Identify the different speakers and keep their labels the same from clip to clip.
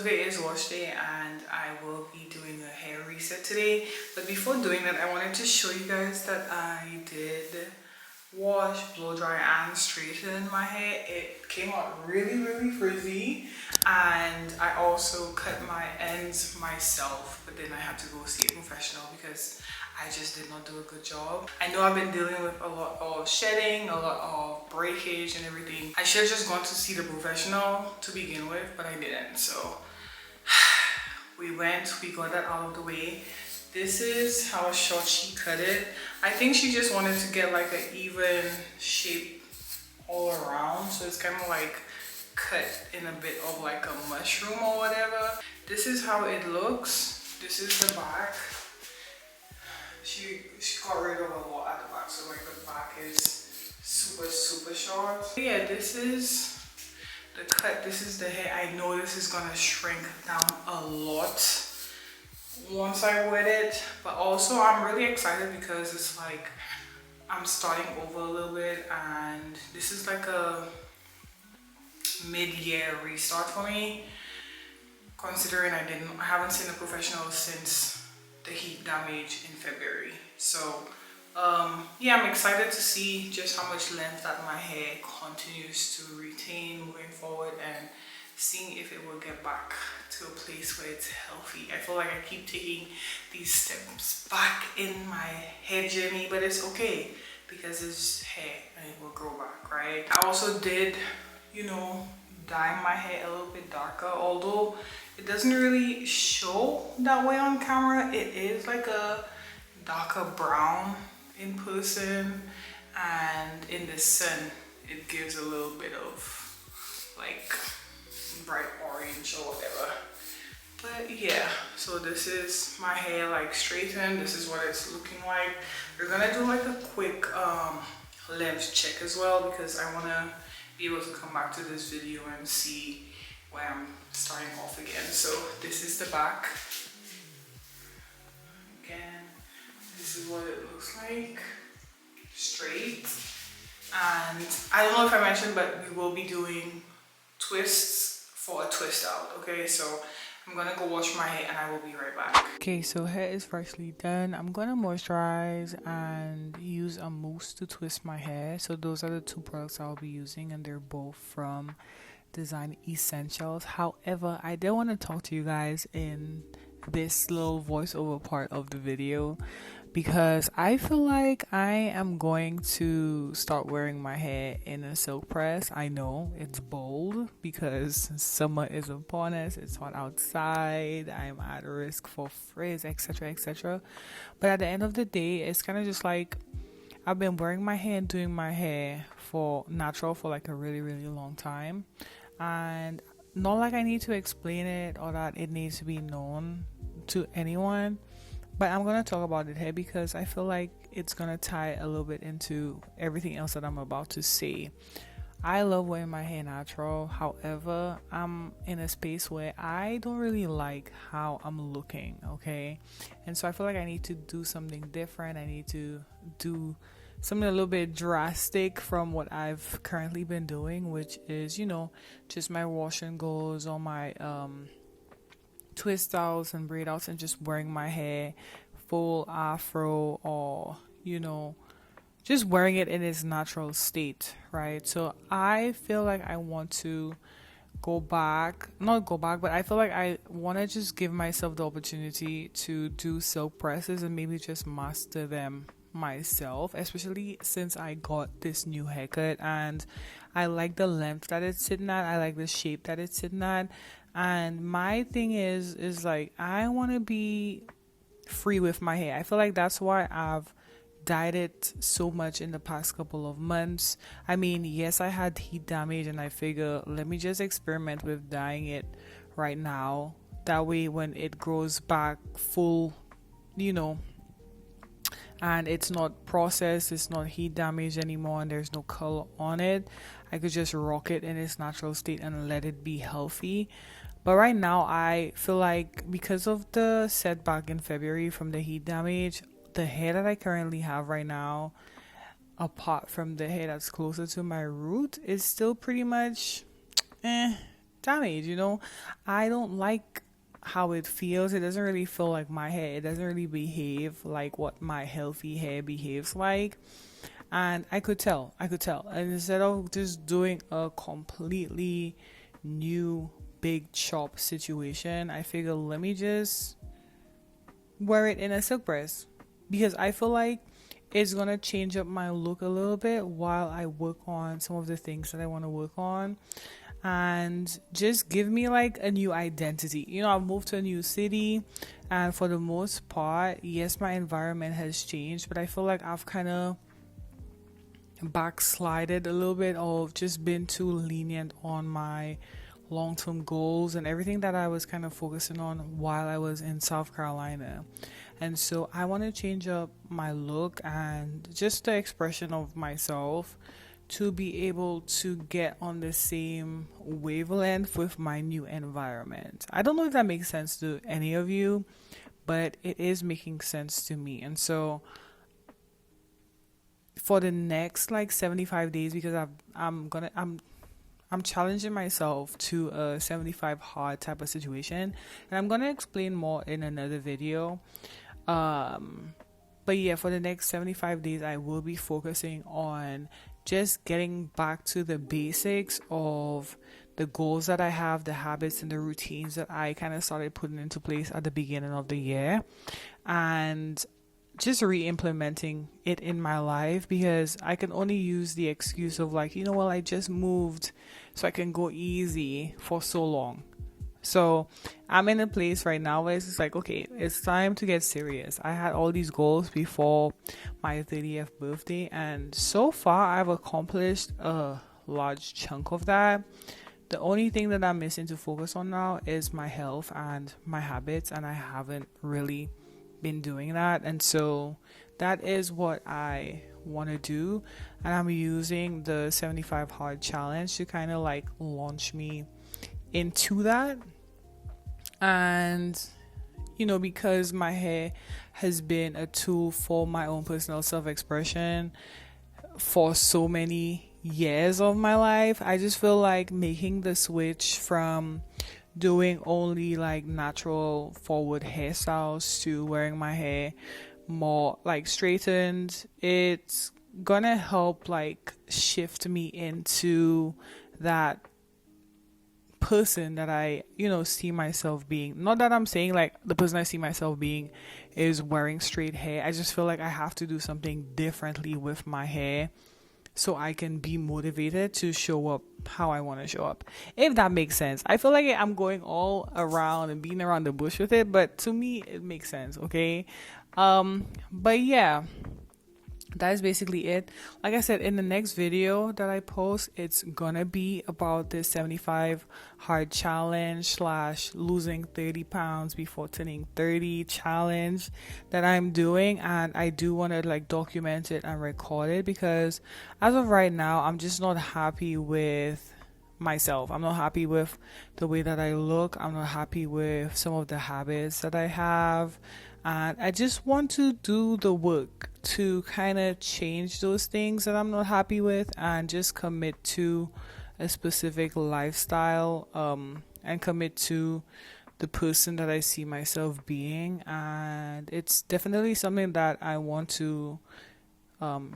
Speaker 1: today is wash day and I will be doing a hair reset today. But before doing that, I wanted to show you guys that I did wash, blow dry and straighten my hair. It came out really frizzy, and I also cut my ends myself, but then I had to go see a professional because I just did not do a good job. I know I've been dealing with a lot of shedding, a lot of breakage and everything. I should have just gone to see the professional to begin with, but I didn't. So we got that out of the way. This is how short she cut it. I think she just wanted to get like an even shape all around. So it's kind of like cut in a bit of like a mushroom or whatever. This is how it looks. This is the back. She got rid of a lot at the back. So like the back is super short. Yeah, this is the cut. This is the hair. I know this is gonna shrink down a lot once I wet it, but also I'm really excited because it's like I'm starting over a little bit, and this is like a mid-year restart for me, considering I haven't seen a professional since the heat damage in February. So yeah, I'm excited to see just how much length that my hair continues to retain moving forward, and seeing if it will get back to a place where it's healthy. I feel like I keep taking these steps back in my hair journey, but it's okay because it's hair and it will grow back, right? I also did, dye my hair a little bit darker, although it doesn't really show that way on camera. It is like a darker brown in person, and in the sun it gives a little bit of like bright orange or whatever. But yeah, so this is my hair like straightened. This is what it's looking like. We're gonna do like a quick length check as well, because I want to be able to come back to this video and see where I'm starting off again. So this is the back. Again, this is what it looks like, straight. And I don't know if I mentioned, but we will be doing twists for a twist out. Okay, so I'm gonna go wash my hair and I will be right back. Okay, so hair is freshly done. I'm gonna moisturize and use a mousse to twist my hair. So those are the two products I'll be using, and they're both from Design Essentials. However, I did want to talk to you guys in this little voiceover part of the video, because I feel like I am going to start wearing my hair in a silk press. I know it's bold because summer is upon us, it's hot outside, I'm at risk for frizz, etc. But at the end of the day, it's kind of just like I've been wearing my hair and doing my hair for natural for like a really long time, and not like I need to explain it or that it needs to be known to anyone. But I'm going to talk about it here because I feel like it's going to tie a little bit into everything else that I'm about to say. I love wearing my hair natural. However, I'm in a space where I don't really like how I'm looking, okay? And so I feel like I need to do something different. I need to do something a little bit drastic from what I've currently been doing, which is, just my wash and goes or my twist outs and braid outs, and just wearing my hair full afro, or just wearing it in its natural state, right? So I feel like I want to not go back, but I feel like I want to just give myself the opportunity to do silk presses and maybe just master them myself, especially since I got this new haircut and I like the length that it's sitting at, I like the shape that it's sitting at. And my thing is like, I want to be free with my hair. I feel like that's why I've dyed it so much in the past couple of months. I mean, yes, I had heat damage, and I figure let me just experiment with dyeing it right now. That way, when it grows back full, and it's not processed, it's not heat damage anymore, and there's no color on it, I could just rock it in its natural state and let it be healthy. But right now, I feel like because of the setback in February from the heat damage, the hair that I currently have right now, apart from the hair that's closer to my root, is still pretty much damage, you know. I don't like how it feels. It doesn't really feel like my hair. It doesn't really behave like what my healthy hair behaves like. And I could tell. And instead of just doing a completely new big chop situation, I figured let me just wear it in a silk press because I feel like it's gonna change up my look a little bit while I work on some of the things that I want to work on and just give me like a new identity. You know, I've moved to a new city, and for the most part, yes, my environment has changed, but I feel like I've kind of backslided a little bit of just been too lenient on my long-term goals and everything that I was kind of focusing on while I was in South Carolina. And so I want to change up my look and just the expression of myself to be able to get on the same wavelength with my new environment. I don't know if that makes sense to any of you, but it is making sense to me. And so for the next like 75 days, because I'm challenging myself to a 75 hard type of situation, and I'm gonna explain more in another video. But yeah, for the next 75 days, I will be focusing on just getting back to the basics of the goals that I have, the habits and the routines that I kind of started putting into place at the beginning of the year, and just re-implementing it in my life, because I can only use the excuse of like, you know, well, I just moved so I can go easy for so long. So I'm in a place right now where it's just like, okay, it's time to get serious. I had all these goals before my 30th birthday, and so far I've accomplished a large chunk of that. The only thing that I'm missing to focus on now is my health and my habits, and I haven't really been doing that. And so that is what I want to do. And I'm using the 75 hard challenge to kind of like launch me into that. And you know, because my hair has been a tool for my own personal self-expression for so many years of my life, I just feel like making the switch from doing only like natural forward hairstyles to wearing my hair more like straightened, it's gonna help like shift me into that person that I, you know, see myself being. Not that I'm saying like the person I see myself being is wearing straight hair. I just feel like I have to do something differently with my hair so I can be motivated to show up how I want to show up. If that makes sense. I feel like I'm going all around and beating around the bush with it, but to me it makes sense, okay? But yeah, that is basically it. Like I said, in the next video that I post, it's gonna be about this 75 hard challenge slash losing 30 pounds before turning 30 challenge that I'm doing. And I do want to like document it and record it, because as of right now, I'm just not happy with myself. I'm not happy with the way that I look. I'm not happy with some of the habits that I have. And I just want to do the work to kind of change those things that I'm not happy with and just commit to a specific lifestyle, and commit to the person that I see myself being. And it's definitely something that I want to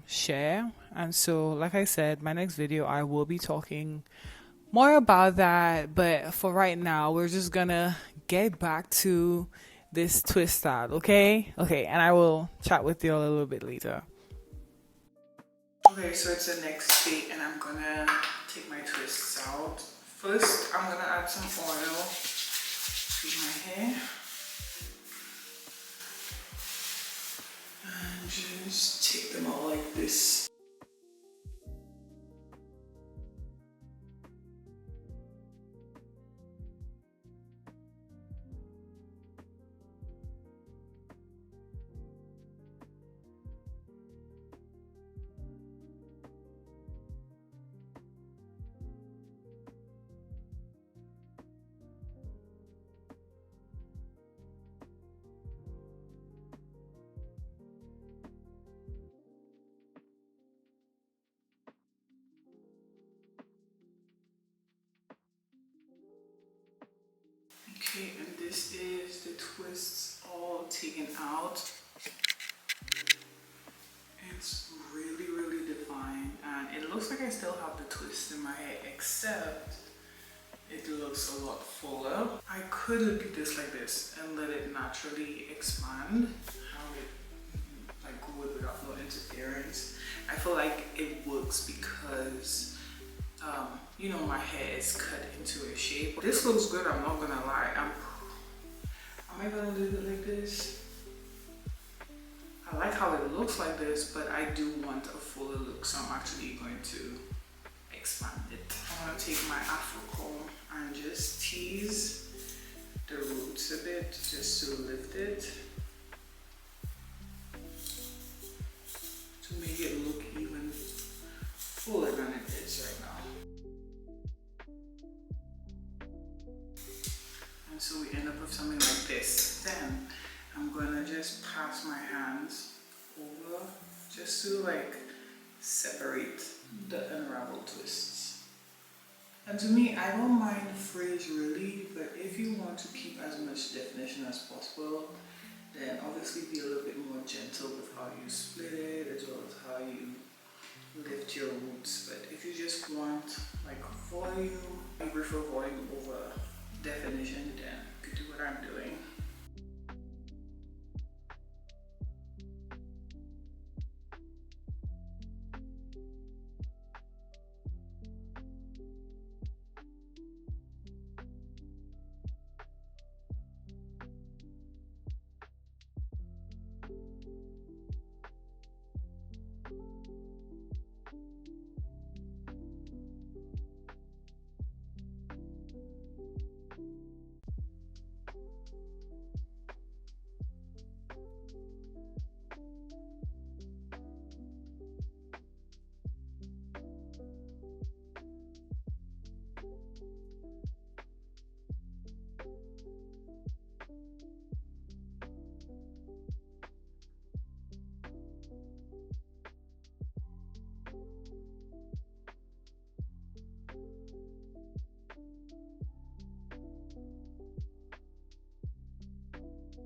Speaker 1: share. And so, like I said, my next video, I will be talking more about that. But for right now, we're just gonna get back to this twist out, okay? Okay, and I will chat with you all a little bit later. Okay, so it's the next day, and I'm gonna take my twists out. First, I'm gonna add some oil to my hair. And just take them out like this. Okay, and this is the twists all taken out. It's really, really defined, and it looks like I still have the twist in my hair, except it looks a lot fuller. I could repeat this like this and let it naturally expand, how it like would without no interference. I feel like it works because you know, my hair is cut into a shape. This looks good, I'm not gonna lie. Am I gonna leave it like this? I like how it looks like this, but I do want a fuller look, so I'm actually going to expand it. I'm gonna take my Afro comb and just tease the roots a bit, just to lift it, to make it look even fuller than it is right now. And so we end up with something like this. Then I'm gonna just pass my hands over just to like separate the unraveled twists. And to me, I don't mind frizz really, but if you want to keep as much definition as possible, then obviously be a little bit more gentle with how you split it as well as how you lift your roots. But if you just want like volume, I prefer volume over definition, then you could do what I'm doing.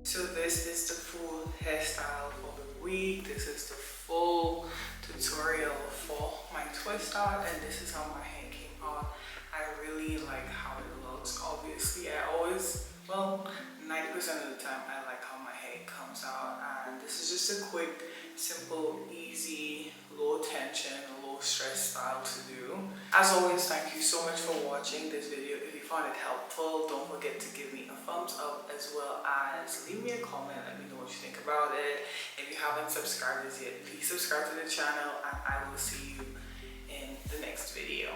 Speaker 1: So this is the full hairstyle for the week. This is the full tutorial for my twist out, and this is how my hair came out. I really like how it looks. Obviously, I always, well, 90% of the time I like how my hair comes out, and this is just a quick, simple, easy, low tension, low stress style to do. As always, thank you so much for watching this video. If you found it helpful, don't forget to give me a thumbs up, as well as leave me a comment, let me know what you think about it. If you haven't subscribed as yet, please subscribe to the channel, and I will see you in the next video.